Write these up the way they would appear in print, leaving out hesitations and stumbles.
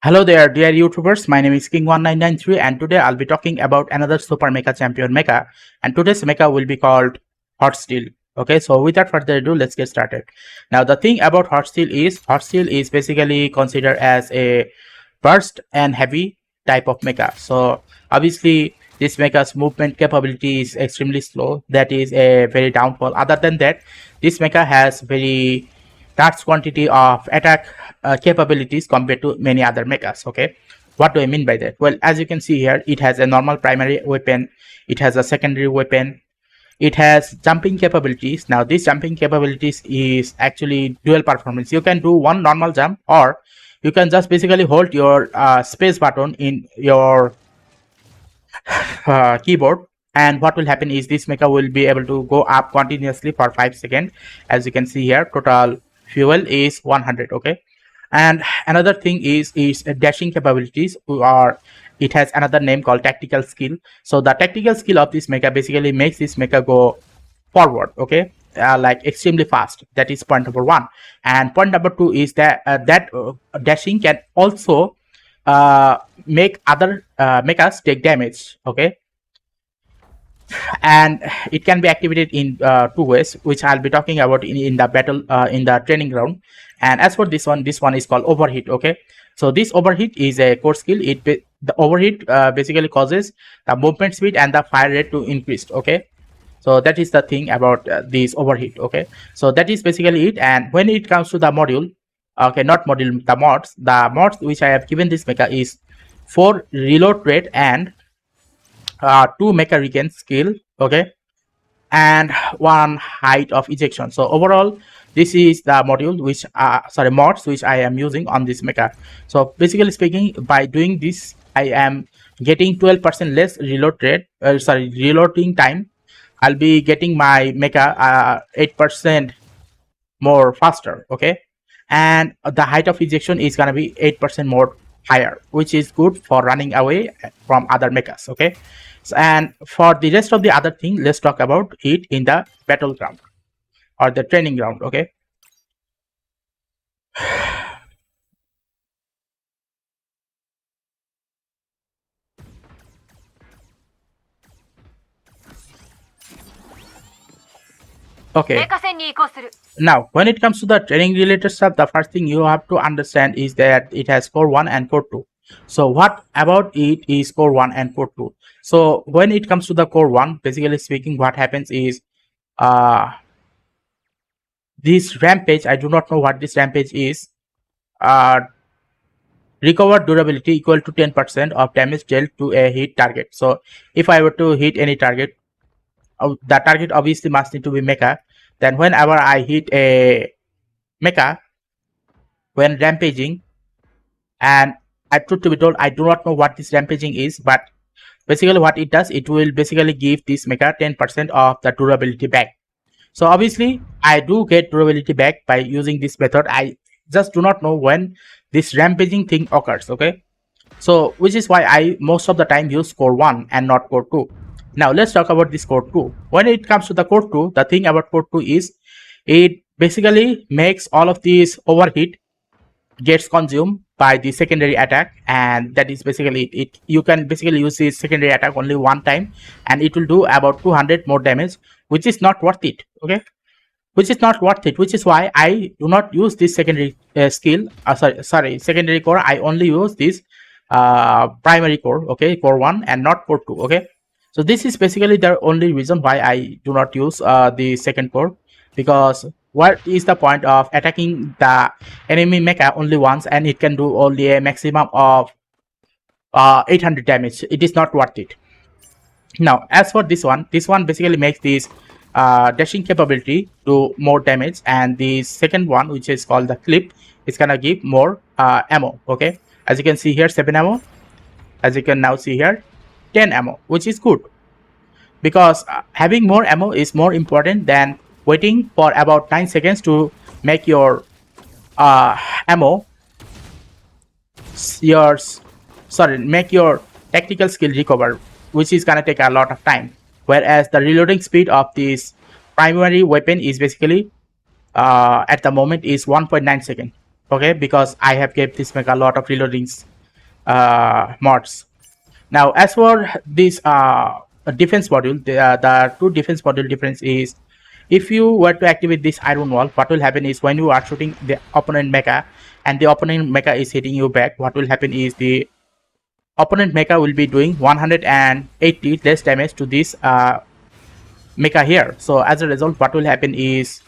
Hello there, dear YouTubers. My name is King1993, and today I'll be talking about another Super Mecha Champion Mecha. And today's Mecha will be called Hotsteel. Okay, so without further ado, let's get started. Now, the thing about Hotsteel is basically considered as a burst and heavy type of mecha. So obviously, this mecha's movement capability is extremely slow. That is a very downfall. Other than that, this mecha has very large quantity of attack capabilities compared to many other mechas. Okay, what do I mean by that? Well, as you can see here, it has a normal primary weapon, it has a secondary weapon, it has jumping capabilities. Now this jumping capabilities is actually dual performance. You can do one normal jump, or you can just basically hold your space button in your keyboard, and what will happen is this mecha will be able to go up continuously for 5 seconds. As you can see here, total fuel is 100. Okay, and another thing is dashing capabilities, or it has another name called tactical skill. So the tactical skill of this mecha basically makes this mecha go forward. Okay, like extremely fast. That is point number one. And point number two is that dashing can also make other mechas take damage. Okay, and it can be activated in two ways, which I'll be talking about in the battle in the training ground. And as for this one is called Overheat. Okay, so this Overheat is a core skill. The Overheat basically causes the movement speed and the fire rate to increase. Okay, so that is the thing about this Overheat. Okay, so that is basically it. And when it comes to the module, okay, not module, the mods which I have given this mecha is 4 reload rate and 2 mecha regain skill. Okay, and 1 height of ejection. So overall, this is the module which mods which I am using on this mecha. So basically speaking, by doing this, I am getting 12% less reload rate, reloading time. I'll be getting my mecha 8% more faster. Okay, and the height of ejection is gonna be 8% more higher, which is good for running away from other mechas. Okay, so, and for the rest of the other thing, let's talk about it in the battleground or the training ground. Okay, okay. Now, when it comes to the training related stuff, the first thing you have to understand is that it has core 1 and core 2. So what about it is core 1 and core 2? So when it comes to the core 1, basically speaking, what happens is this rampage, I do not know what this rampage is. Recover durability equal to 10% of damage dealt to a hit target. So if I were to hit any target, the target obviously must need to be mecha. Then whenever I hit a mecha when rampaging, and truth to be told, I do not know what this rampaging is, but basically what it does, it will basically give this mecha 10% of the durability back. So obviously I do get durability back by using this method. I just do not know when this rampaging thing occurs. Okay, so which is why I most of the time use core 1 and not core 2. Now let's talk about this core 2. When it comes to the core 2, the thing about core 2 is it basically makes all of these overheat gets consumed by the secondary attack, and that is basically it. You can basically use this secondary attack only one time, and it will do about 200 more damage, which is not worth it. Okay, which is not worth it, which is why I do not use this secondary skill. Secondary core. I only use this primary core. Okay, core 1 and not core 2. Okay, so this is basically the only reason why I do not use the second core, because what is the point of attacking the enemy mecha only once and it can do only a maximum of 800 damage? It is not worth it. Now, as for this one basically makes this dashing capability do more damage, and the second one, which is called the clip, is gonna give more ammo. Okay, as you can see here, 7 ammo. As you can now see here, 10 ammo, which is good, because having more ammo is more important than waiting for about 9 seconds to make your ammo make your tactical skill recover, which is gonna take a lot of time. Whereas the reloading speed of this primary weapon is basically at the moment is 1.9 seconds. Okay, because I have gave this mecha a lot of reloading mods. Now, as for this defense module, the two defense module difference is, if you were to activate this iron wall, what will happen is when you are shooting the opponent mecha and the opponent mecha is hitting you back, what will happen is the opponent mecha will be doing 180 less damage to this mecha here. So as a result, what will happen is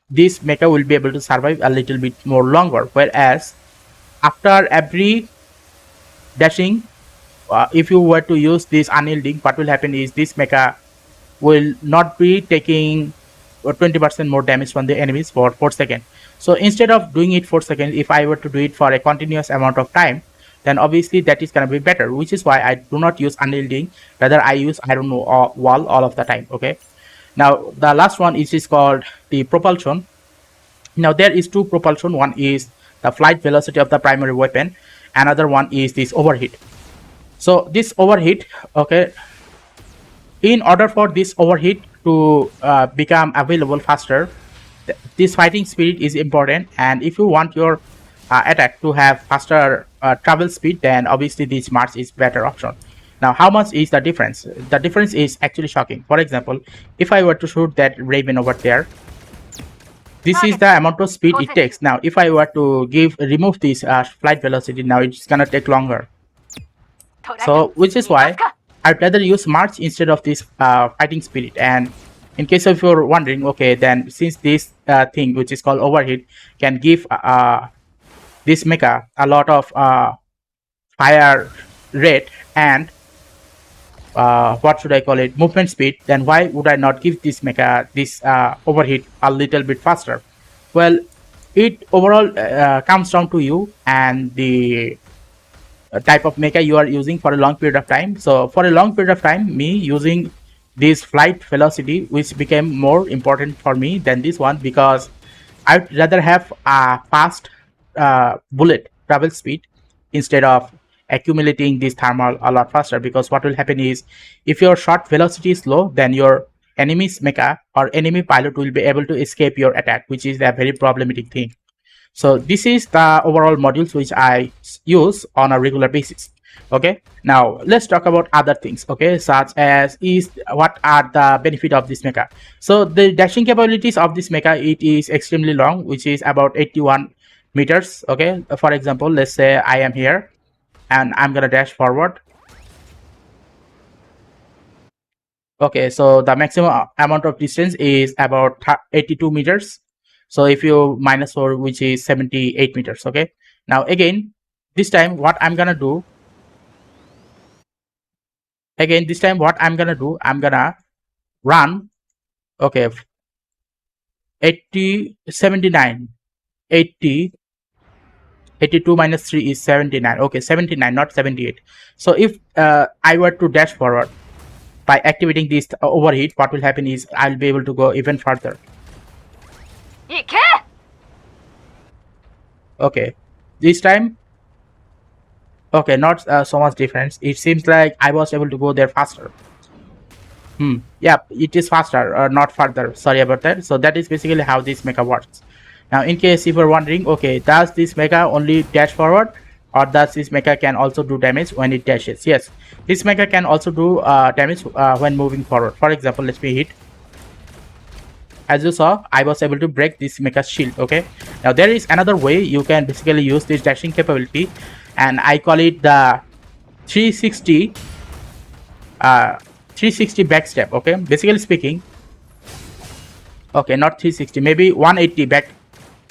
this mecha will be able to survive a little bit more longer, whereas after every dashing, if you were to use this unyielding, what will happen is this mecha will not be taking 20% more damage from the enemies for 4 seconds. So instead of doing it 4 seconds, if I were to do it for a continuous amount of time, then obviously that is going to be better, which is why I do not use unyielding, rather I use iron wall all of the time. Okay, now the last one is called the propulsion. Now there is two propulsion. One is the flight velocity of the primary weapon, another one is this overheat. So this overheat, okay, in order for this overheat to become available faster, this fighting speed is important, and if you want your attack to have faster travel speed, then obviously this Mars is better option. Now, how much is the difference? The difference is actually shocking. For example, if I were to shoot that Raven over there, this is the amount of speed it takes. Now, if I were to remove this flight velocity, now it's gonna take longer. So, which is why I'd rather use March instead of this fighting spirit. And in case of you're wondering, okay, then since this thing which is called overheat can give this mecha a lot of fire rate and what should I call it, movement speed, then why would I not give this mecha this overheat a little bit faster? Well, it overall comes down to you and the type of mecha you are using for a long period of time. So for a long period of time, me using this flight velocity, which became more important for me than this one, because I'd rather have a fast bullet travel speed instead of accumulating this thermal a lot faster. Because what will happen is, if your shot velocity is low, then your enemy's mecha or enemy pilot will be able to escape your attack, which is a very problematic thing. So this is the overall modules which I use on a regular basis. Okay, now let's talk about other things, okay, such as what are the benefit of this mecha. So the dashing capabilities of this mecha, it is extremely long, which is about 81 meters. Okay, for example, let's say I am here and I'm gonna dash forward. Okay, so the maximum amount of distance is about 82 meters. So if you minus 4, which is 78 meters. Okay, now again, this time what I'm gonna do, I'm gonna run. Okay, 80, 79, 80, 82 minus 3 is 79. Okay, 79, not 78. So if I were to dash forward by activating this overheat, what will happen is I'll be able to go even further. Okay, this time, okay, not so much difference. It seems like I was able to go there faster. Yeah, it is faster, not further. Sorry about that. So that is basically how this mecha works. Now, in case if you're wondering, okay, does this mecha only dash forward, or does this mecha can also do damage when it dashes? Yes, this mecha can also do damage when moving forward. For example, let me hit. As you saw, I was able to break this mecha's shield. Okay, now there is another way you can basically use this dashing capability, and I call it the 360 backstep. Okay, basically speaking, okay, not 360, maybe 180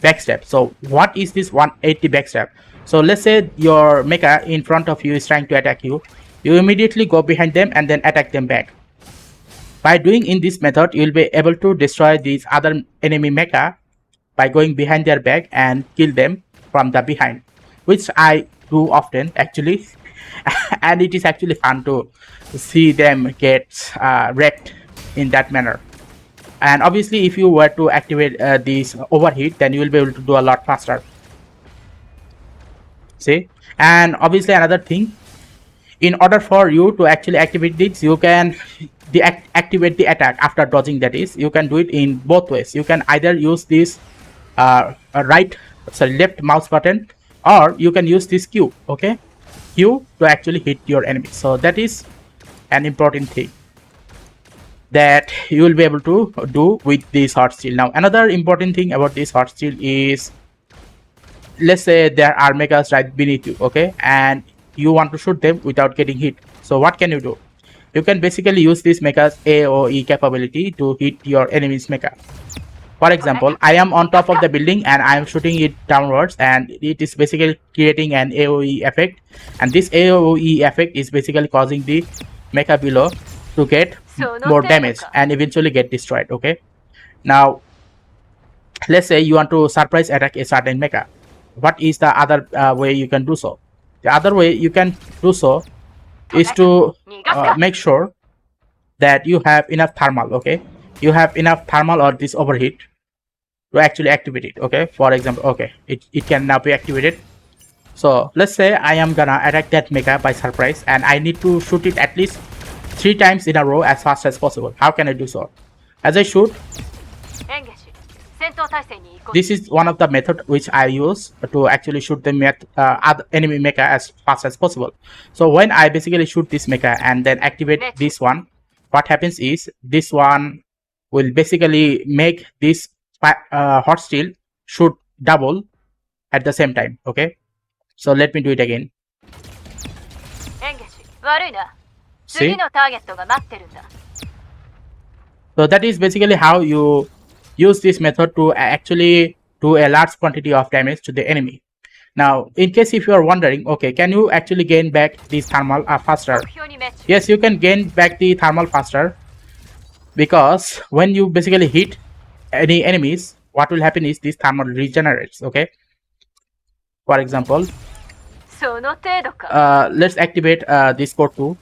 backstep. So what is this 180 backstep? So let's say your mecha in front of you is trying to attack you, you immediately go behind them and then attack them back. By doing in this method, you will be able to destroy these other enemy mecha by going behind their back and kill them from the behind, which I do often actually. And it is actually fun to see them get wrecked in that manner. And obviously, if you were to activate this overheat, then you will be able to do a lot faster. See, and obviously another thing, in order for you to actually activate this, you can activate the attack after dodging. That is, you can do it in both ways. You can either use this left mouse button, or you can use this Q. Okay, you to actually hit your enemy. So that is an important thing that you will be able to do with this Hotsteel. Now another important thing about this Hotsteel is, let's say there are mechas right beneath you, okay, and you want to shoot them without getting hit. So what can you do? You can basically use this mecha's AoE capability to hit your enemy's mecha. For example, I am on top of the building and I am shooting it downwards, and it is basically creating an AoE effect, and this AoE effect is basically causing the mecha below to get more damage and eventually get destroyed. Okay, now let's say you want to surprise attack a certain mecha. What is the other way you can do so? The other way you can do so is to make sure that you have enough thermal. Okay, you have enough thermal or this overheat to actually activate it. Okay, for example, okay, it can now be activated. So let's say I am gonna attack that mecha by surprise, and I need to shoot it at least 3 times in a row as fast as possible. How can I do so? As I shoot, this is one of the method which I use to actually shoot the enemy mecha as fast as possible. So when I basically shoot this mecha and then activate this one, what happens is this one will basically make this Hotsteel shoot double at the same time. Okay, so let me do it again. See? So that is basically how you use this method to actually do a large quantity of damage to the enemy. Now, in case if you are wondering, okay, can you actually gain back this thermal faster? Yes, you can gain back the thermal faster, because when you basically hit any enemies, what will happen is this thermal regenerates. Okay, for example, let's activate this code 2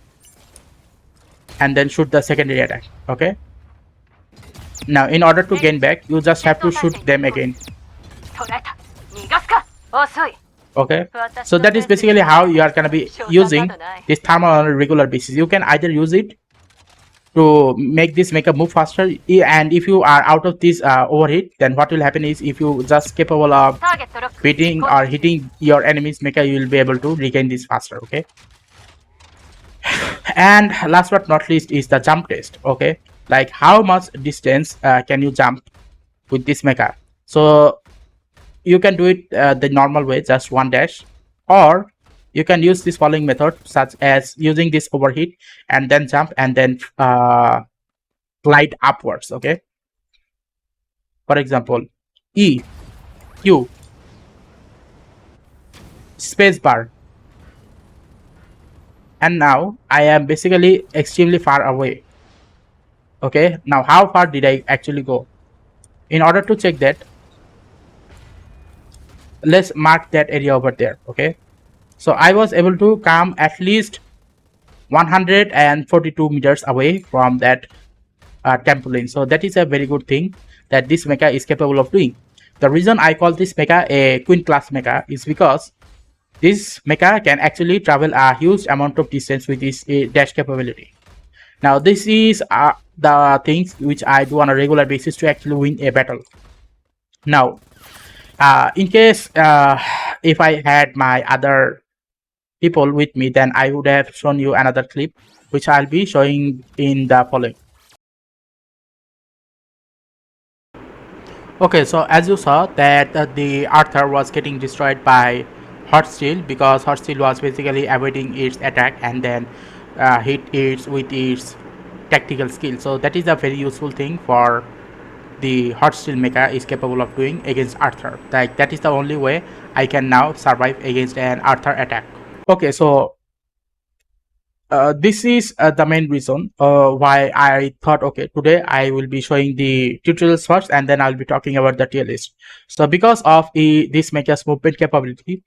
and then shoot the secondary attack. Okay, now in order to gain back, you just have to shoot them again. Okay, so that is basically how you are gonna be using this thermal on a regular basis. You can either use it to make this mecha move faster, and if you are out of this overheat, then what will happen is if you just capable of beating or hitting your enemy's mecha, you will be able to regain this faster. Okay, and last but not least is the jump test. Okay, like how much distance can you jump with this mecha? So you can do it the normal way, just 1 dash, or you can use this following method, such as using this overheat and then jump and then glide upwards. Okay, for example, E, Q, space bar, and now I am basically extremely far away. Okay, now how far did I actually go? In order to check that, let's mark that area over there. Okay, so I was able to come at least 142 meters away from that trampoline. So that is a very good thing that this mecha is capable of doing. The reason I call this mecha a Queen class mecha is because this mecha can actually travel a huge amount of distance with this dash capability. Now this is the things which I do on a regular basis to actually win a battle. Now in case if I had my other people with me, then I would have shown you another clip which I'll be showing in the following. Okay, so as you saw that the Aether was getting destroyed by Hotsteel, because Hotsteel was basically avoiding its attack and then hit it with its tactical skill. So that is a very useful thing for the Hotsteel mecha is capable of doing against Aether. Like that is the only way I can now survive against an Aether attack. Okay, so this is the main reason why I thought, okay, today I will be showing the tutorials first and then I'll be talking about the tier list. So because of this mecha's movement capability,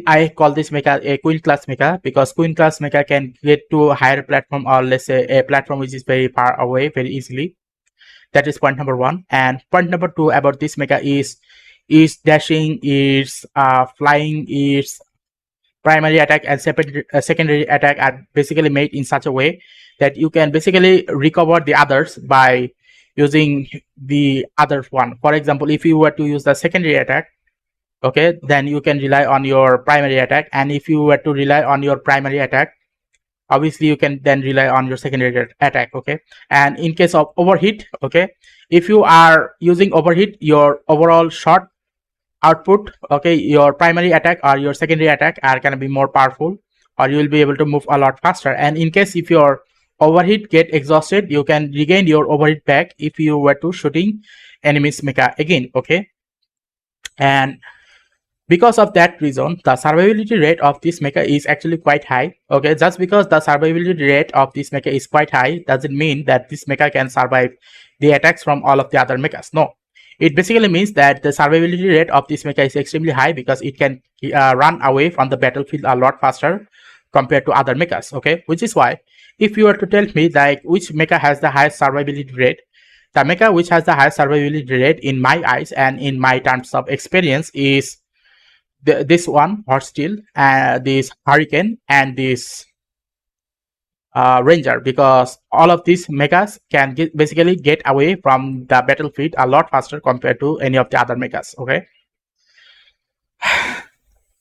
I call this mecha a Queen class mecha, because Queen class mecha can get to a higher platform, or let's say a platform which is very far away very easily. That is point number 1. And point number 2 about this mecha is dashing, is flying, is primary attack and secondary attack are basically made in such a way that you can basically recover the others by using the other one. For example, if you were to use the secondary attack, okay, then you can rely on your primary attack. And if you were to rely on your primary attack, obviously you can then rely on your secondary attack, okay. And in case of overheat, okay, if you are using overheat, your overall shot output, okay, your primary attack or your secondary attack are going to be more powerful, or you will be able to move a lot faster. And in case if your overheat get exhausted, you can regain your overheat back if you were to shooting enemies mecha again, okay. And because of that reason, the survivability rate of this mecha is actually quite high, okay. Just because the survivability rate of this mecha is quite high doesn't mean that this mecha can survive the attacks from all of the other mechas. No, it basically means that the survivability rate of this mecha is extremely high because it can run away from the battlefield a lot faster compared to other mechas, okay. Which is why if you were to tell me like which mecha has the highest survivability rate, the mecha which has the highest survivability rate in my eyes and in my terms of experience is this one, Hotsteel, this Hurricane, and this Ranger, because all of these mechas can basically get away from the battlefield a lot faster compared to any of the other mechas, okay.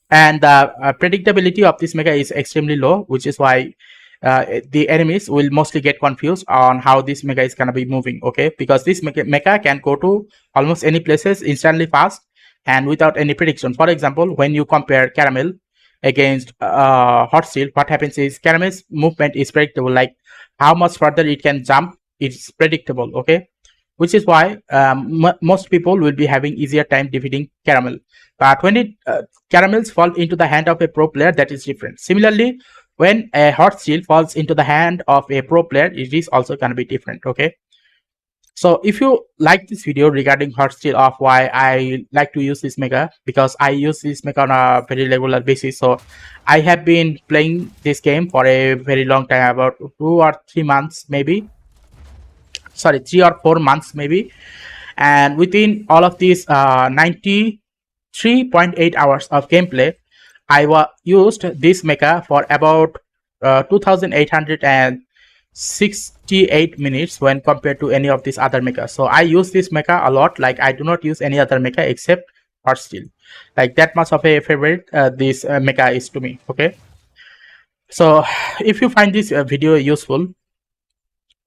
And the predictability of this mecha is extremely low, which is why the enemies will mostly get confused on how this mecha is gonna be moving, okay, because this mecha can go to almost any places instantly fast and without any prediction. For example, when you compare Caramel against Hotsteel, what happens is Caramel's movement is predictable, like how much further it can jump, it's predictable, okay. Which is why most people will be having easier time defeating Caramel. But when Caramels fall into the hand of a pro player, that is different. Similarly, when a Hotsteel falls into the hand of a pro player, it is also going to be different, okay. So if you like this video regarding Hotsteel of why I like to use this mecha, because I use this mecha on a very regular basis. So I have been playing this game for a very long time, about 2 or 3 months maybe. Sorry, 3 or 4 months maybe. And within all of these 93.8 hours of gameplay, I used this mecha for about 2868 minutes when compared to any of these other mechas. So I use this mecha a lot. Like I do not use any other mecha except Hotsteel. Like that much of a favorite this mecha is to me, okay. So if you find this video useful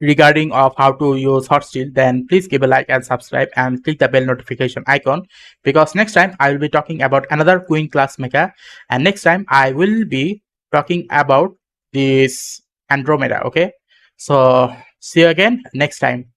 regarding of how to use Hotsteel, then please give a like and subscribe and click the bell notification icon, because next time I will be talking about another Queen class mecha, and next time I will be talking about this Andromeda, okay. So see you again next time.